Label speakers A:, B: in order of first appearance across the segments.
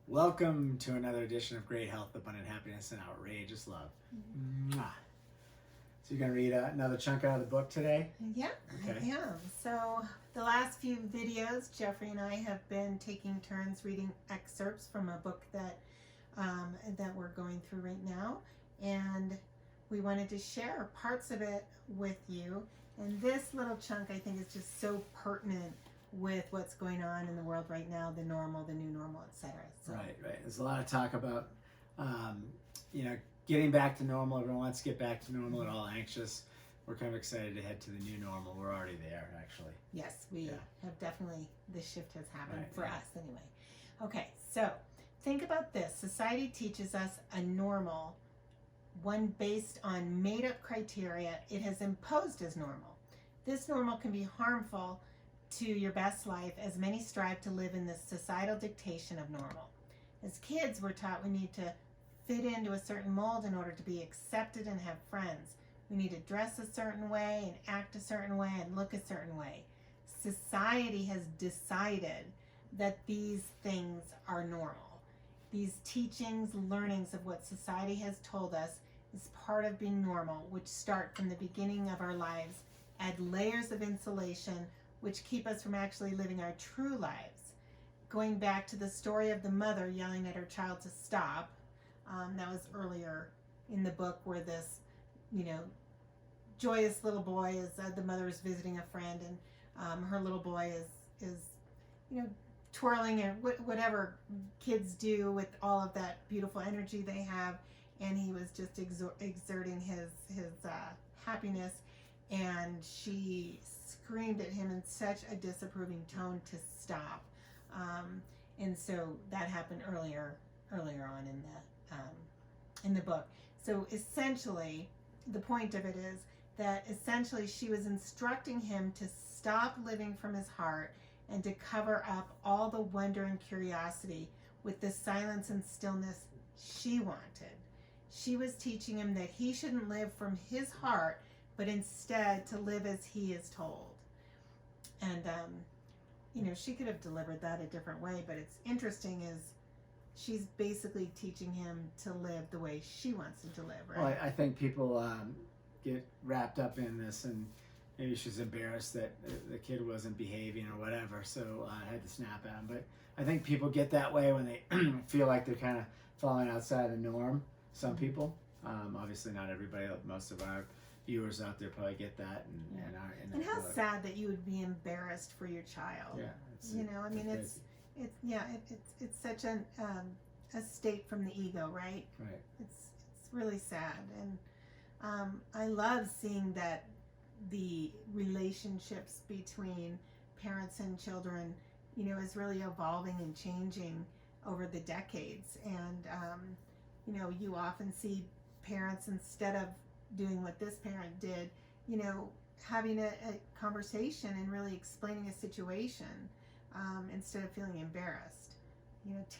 A: Welcome to another edition of Great Health, Abundant Happiness, and Outrageous Love. Mwah. So you're going to read another chunk out of the book today?
B: Yeah,
A: Okay.
B: I am. So the last few videos, Jeffrey and I have been taking turns reading excerpts from a book that we're going through right now, and we wanted to share parts of it with you. And this little chunk, I think, is just so pertinent with what's going on in the world right now, the normal, the new normal, etc. So.
A: Right. There's a lot of talk about, getting back to normal. Everyone wants to get back to normal. They're all anxious. We're kind of excited to head to the new normal. We're already there, actually.
B: Yes, we have definitely, this shift has happened for us anyway. Okay, so think about this. Society teaches us a normal, one based on made-up criteria it has imposed as normal. This normal can be harmful to your best life, as many strive to live in this societal dictation of normal. As kids, we're taught we need to fit into a certain mold in order to be accepted and have friends. We need to dress a certain way and act a certain way and look a certain way. Society has decided that these things are normal. These teachings, learnings of what society has told us is part of being normal, which start from the beginning of our lives, add layers of insulation, which keep us from actually living our true lives. Going back to the story of the mother yelling at her child to stop, that was earlier in the book, where this, joyous little boy is, the mother is visiting a friend, and her little boy is twirling, and whatever kids do with all of that beautiful energy they have, and he was just exerting his happiness, and she screamed at him in such a disapproving tone to stop. And so that happened earlier on in the book. So essentially, the point of it is that essentially she was instructing him to stop living from his heart and to cover up all the wonder and curiosity with the silence and stillness she wanted. She was teaching him that he shouldn't live from his heart, but instead to live as he is told. And she could have delivered that a different way, but it's interesting is she's basically teaching him to live the way she wants him to live, right?
A: Well, I think people get wrapped up in this, and maybe she's embarrassed that the kid wasn't behaving or whatever, so I had to snap at him. But I think people get that way when they feel like they're kind of falling outside the norm. Some people, obviously not everybody, most of our viewers out there probably get that,
B: and how sad that you would be embarrassed for your child.
A: Yeah,
B: it's such a state from the ego, right?
A: Right.
B: It's really sad, and I love seeing that the relationships between parents and children, is really evolving and changing over the decades, and you often see parents, instead of doing what this parent did, having a conversation and really explaining a situation, instead of feeling embarrassed,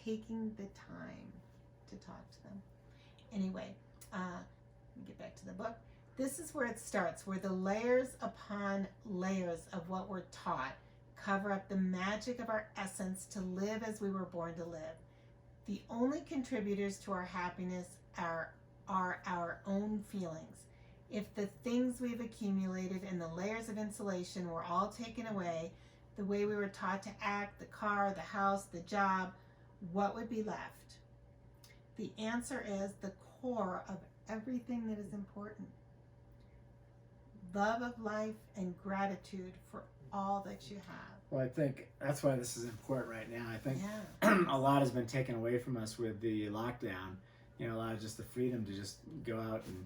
B: taking the time to talk to them. Anyway, let me get back to the book. This is where it starts, where the layers upon layers of what we're taught cover up the magic of our essence to live as we were born to live. The only contributors to our happiness are our own feelings. If the things we've accumulated and the layers of insulation were all taken away, the way we were taught to act, the car, the house, the job, what would be left? The answer is the core of everything that is important. Love of life and gratitude for all that you have.
A: Well, I think that's why this is important right now. I think a lot has been taken away from us with the lockdown. A lot of just the freedom to just go out and,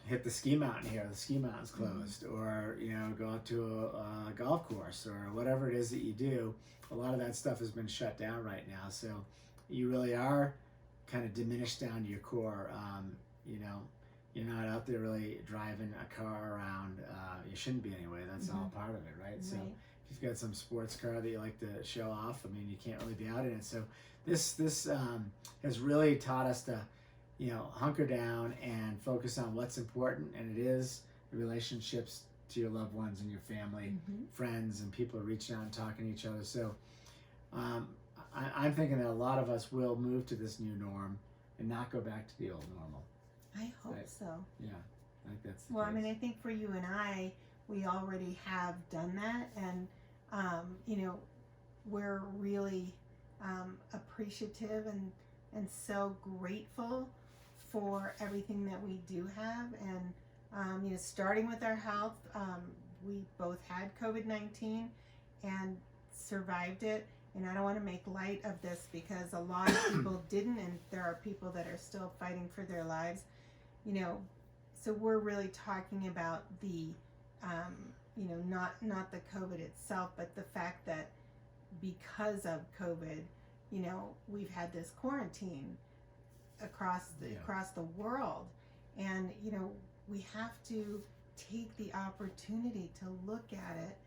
A: hit the ski mountain here. The ski mountain's closed, or, go out to a golf course or whatever it is that you do. A lot of that stuff has been shut down right now. So you really are kind of diminished down to your core. You're not out there really driving a car around. You shouldn't be anyway. That's all part of it, right? So if you've got some sports car that you like to show off, you can't really be out in it. So this has really taught us to, hunker down and focus on what's important, and it is the relationships to your loved ones and your family, friends, and people reaching out and talking to each other. So I'm thinking that a lot of us will move to this new norm and not go back to the old normal.
B: I hope
A: Right.
B: so.
A: Yeah, I think that's the
B: Well, I
A: case.
B: mean, I think for you and I, we already have done that, and you know, we're really appreciative and so grateful for everything that we do have, and you know, starting with our health, we both had COVID-19 and survived it. And I don't want to make light of this because a lot of people didn't, and there are people that are still fighting for their lives. You know, so we're really talking about the, you know, not the COVID itself, but the fact that because of COVID, you know, we've had this quarantine across the world, and you know, we have to take the opportunity to look at it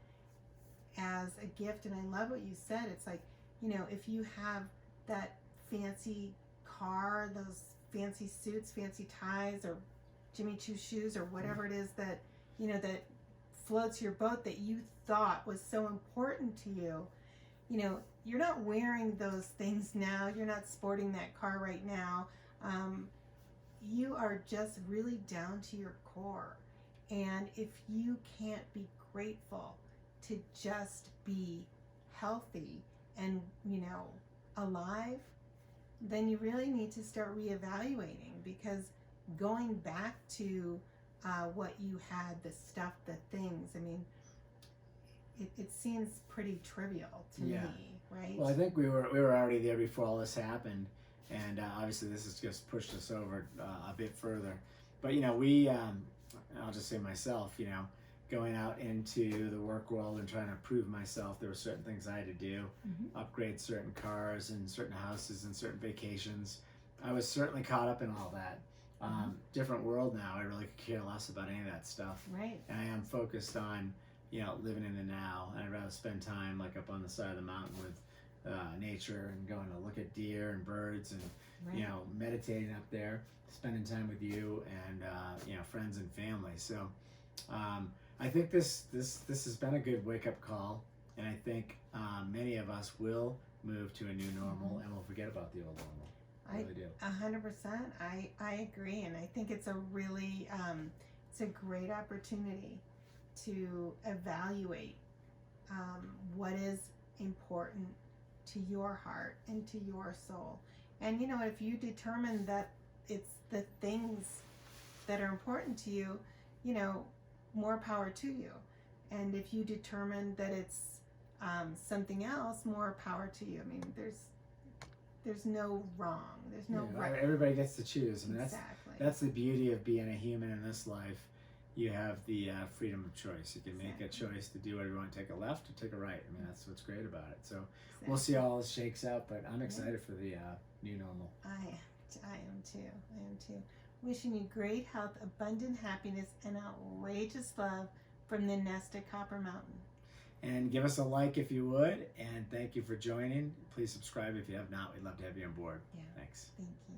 B: as a gift. And I love what you said. It's like, you know, if you have that fancy car, those fancy suits, fancy ties, or Jimmy Choo shoes, or whatever it is that, you know, that floats your boat that you thought was so important to you, you know, you're not wearing those things now. You're not sporting that car right now. You are just really down to your core. And if you can't be grateful to just be healthy and, you know, alive, then you really need to start reevaluating, because going back to what you had, the stuff, the things, I mean, it seems pretty trivial to me, right?
A: Well, I think we were already there before all this happened, and obviously this has just pushed us over a bit further. But you know, I'll just say myself, you know, going out into the work world and trying to prove myself, there were certain things I had to do, upgrade certain cars and certain houses and certain vacations. I was certainly caught up in all that. Different world now. I really could care less about any of that stuff.
B: Right.
A: And I am focused on, you know, living in the now. And I'd rather spend time like up on the side of the mountain with nature and going to look at deer and birds and, you know, meditating up there, spending time with you and, you know, friends and family. So I think this has been a good wake-up call. And I think many of us will move to a new normal and we'll forget about the old normal. I really do.
B: 100%. I agree, and I think it's a really it's a great opportunity to evaluate what is important to your heart and to your soul. And you know, if you determine that it's the things that are important to you, you know, more power to you. And if you determine that it's something else, more power to you. I mean, there's no wrong. There's no right.
A: Everybody gets to choose. I mean,
B: Exactly.
A: that's the beauty of being a human in this life. You have the freedom of choice. You can make a choice to do whatever you want, take a left or take a right. I mean, that's what's great about it. So we'll see how all this shakes out, but I'm excited for the new normal.
B: I am too. Wishing you great health, abundant happiness, and outrageous love from the nest at Copper Mountain.
A: And give us a like if you would, and thank you for joining. Please subscribe if you have not. We'd love to have you on board.
B: Yeah.
A: Thanks.
B: Thank you.